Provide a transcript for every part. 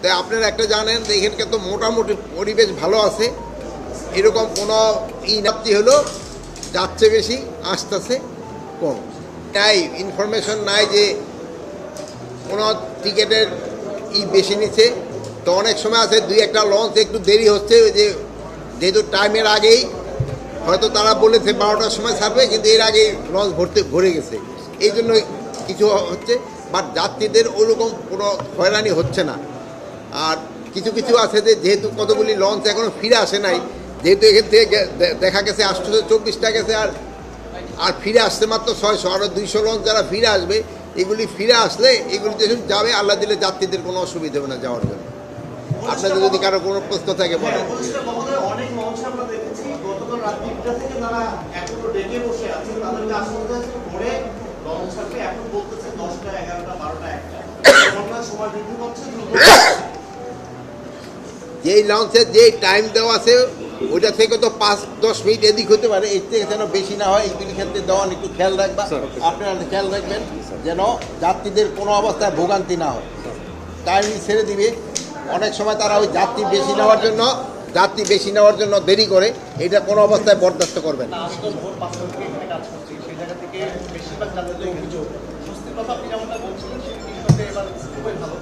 তাই আপনারা একটা জানেন যে এখানকার তো মোটামুটি পরিবেশ ভালো আছে, এরকম কোনো নাপতি হলো যাচ্ছে বেশি আসতেছে কম, নাই ইনফরমেশন নাই যে কোনো টিকিটের বেশি নিচ্ছে। তো অনেক সময় আছে দুই একটা লঞ্চ একটু দেরি হচ্ছে, ওই যে যেহেতু টাইমের আগেই হয়তো তারা বলেছে 12টার সময় ছাড়বে, কিন্তু এর আগেই লঞ্চ ভরে গেছে, এই জন্য কিছু হচ্ছে। বাট যাত্রীদের ওরকম কোনো হয়রানি হচ্ছে না। আর কিছু কিছু আছে যে যেহেতু কতগুলি লঞ্চ এখনও ফিরে আসে নাই, যেহেতু এখান থেকে দেখা গেছে 824টা গেছে, আর ফিরে আসছে মাত্র 600, আরও 200 লঞ্চ যারা ফিরে আসবে, এগুলি ফিরে আসলে এগুলি যখন যাবে আল্লাহ দিলে যাত্রীদের কোনো অসুবিধা হবে না যাওয়ার জন্য। আপনাদের যদি কারো কোনো প্রশ্ন থাকে বলেন। অনেক লঞ্চ আমরা দেখেছি গতকাল রাত 3টা থেকে তারা এখনো ডেকে বসে আছে, তাদেরকে আসলে পরে লঞ্চ ছাড়বে, এখন বলতেছে 10টা 11টা 12টা 1টা সময় বৃদ্ধি করছে। যেই লঞ্চের যেই টাইম দেওয়া আছে ওইটা থেকে তো 5-10 মিনিট এদিক হতে পারে, এর থেকে যেন বেশি না হয় এইগুলি ক্ষেত্রে দেওয়ান একটু খেয়াল রাখবা। আপনারা খেয়াল রাখবেন যেন যাত্রীদের কোনো অবস্থায় ভোগান্তি না হয়। টাইমই ছেড়ে দিবে, অনেক সময় তারা ওই যাত্রী বেশি নেওয়ার জন্য দেরি করে, এটা কোনো অবস্থায় বরদাস্ত করবেন না। ভোর 5টা থেকে এখানে কাজ করছি, সেই জায়গা থেকে বেশিরভাগ যাত্রীদের অভিযোগ স্বস্তির কথা আপনি যেমনটা বলছিলেন সেই বিষয়টা এবার খুবই ভালো।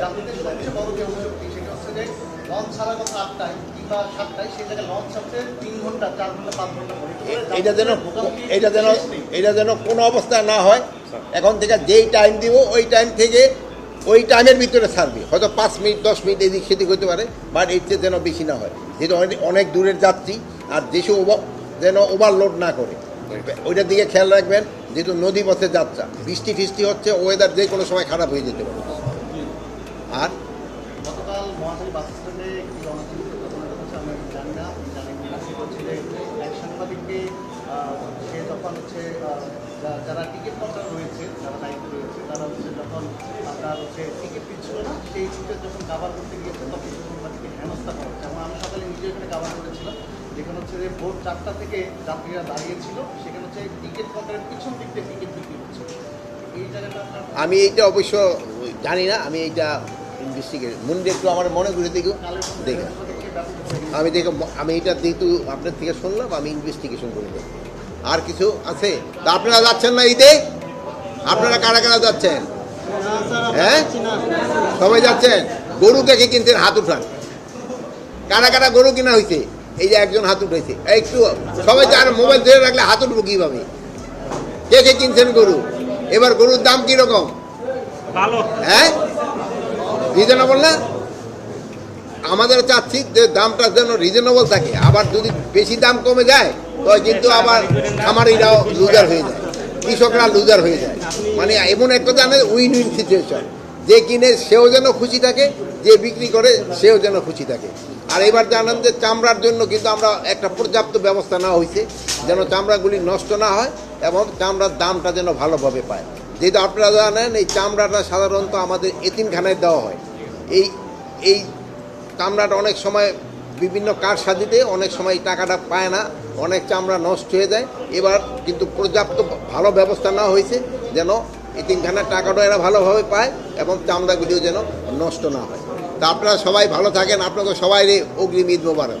যাত্রীদের সবচেয়ে বড় যে অভিযোগটি সেটা হচ্ছে যে লঞ্চ ছাড়ার কথা 8টায় কিংবা 7টায়, সেই জায়গায় লঞ্চ ছাড়তে 3 ঘন্টা 4 ঘন্টা 5 ঘন্টা পরে। এটা যেন কোনো অবস্থায় না হয়। এখন থেকে যেই টাইম দিব ওই টাইমের ভিতরে ছাড়বে, হয়তো 5 মিনিট 10 মিনিট এদিক সেদিক হতে পারে, বাট এর চেয়ে যেন বেশি না হয়, যেহেতু অনেক দূরের যাত্রী। আর যেসব যেন ওভারলোড না করে ওইটার দিকে খেয়াল রাখবেন, যেহেতু নদী পথে যাত্রা, বৃষ্টি ফিষ্টি হচ্ছে, ওয়েদার যে কোনো সময় খারাপ হয়ে যেতে পারে। আর গতকাল মহাখালী বাস স্ট্যান্ডে একটি গণতান্ত্রিক ঘটনাটা হচ্ছে, আমি জানি না আপনি করছি যে এক সাংবাদিককে সে যখন হচ্ছে যারা টিকিট কাউন্টার রয়েছে, যারা দায়িত্ব রয়েছে, তারা হচ্ছে যখন আপনার হচ্ছে টিকিট দিচ্ছিল না, সেই সিটে যখন কাভার করতে গিয়েছে তখন সাংবাদিককে হেনস্থা করা হচ্ছে। এবং আমি সকালে নিজে এখানে কাভার করেছিলাম, যেখানে হচ্ছে যে ভোর 4টা থেকে যাত্রীরা দাঁড়িয়েছিল, সেখানে হচ্ছে টিকিট কাউন্টারের পিছন দিক থেকে টিকিট বিক্রি হচ্ছে। এই জায়গাটা আমি এইটা অবশ্য জানি না, আমি এইটা ইনভেস্টিগেট মনে একটু আমার মনে করে দেখি। আমি এটা যেহেতু আপনার থেকে শুনলাম, আমি ইনভেস্টিগেশন করে দেবো। আর কিছু আছে? তা আপনারা যাচ্ছেন না ঈদে? আপনারা কারা কারা যাচ্ছেন? হ্যাঁ, সবাই যাচ্ছেন। গরু দেখে কিনছেন, হাত উঠান। কারা কারা গরু কিনা হয়েছে? এই যে একজন হাত উঠেছে, একটু সবাই যার মোবাইল ধরে রাখলে হাত উঠবো কীভাবে? কে কে কিনছেন গরু? এবার গরুর দাম কীরকম? হ্যাঁ, রিজনেবল না? আমাদের চাচ্ছি যে দামটা যেন রিজনেবল থাকে, আবার যদি বেশি দাম কমে যায় তো কিন্তু আবার খামারিরাও লুজার হয়ে যায়, কৃষকরা লুজার হয়ে যায়। মানে এমন একটা জানে উইন উইন সিচুয়েশন, যে কিনে সেও যেন খুশি থাকে, যে বিক্রি করে সেও যেন খুশি থাকে। আর এবার জানেন যে চামড়ার জন্য কিন্তু আমরা একটা পর্যাপ্ত ব্যবস্থা নেওয়া হয়েছে, যেন চামড়াগুলি নষ্ট না হয় এবং চামড়ার দামটা যেন ভালোভাবে পায়। যেহেতু আপনারা জানেন এই চামড়াটা সাধারণত আমাদের এতিমখানায় দেওয়া হয়। এই চামড়াটা অনেক সময় বিভিন্ন কারসাজিতে অনেক সময় এই টাকাটা পায় না, অনেক চামড়া নষ্ট হয়ে যায়। এবার কিন্তু পর্যাপ্ত ভালো ব্যবস্থা নেওয়া হয়েছে যেন এতিমখানার টাকাটা এরা ভালোভাবে পায় এবং চামড়াগুলিও যেন নষ্ট না হয়। তা আপনারা সবাই ভালো থাকেন, আপনাকে সবাই অগ্রিম ঈদ মোবারক।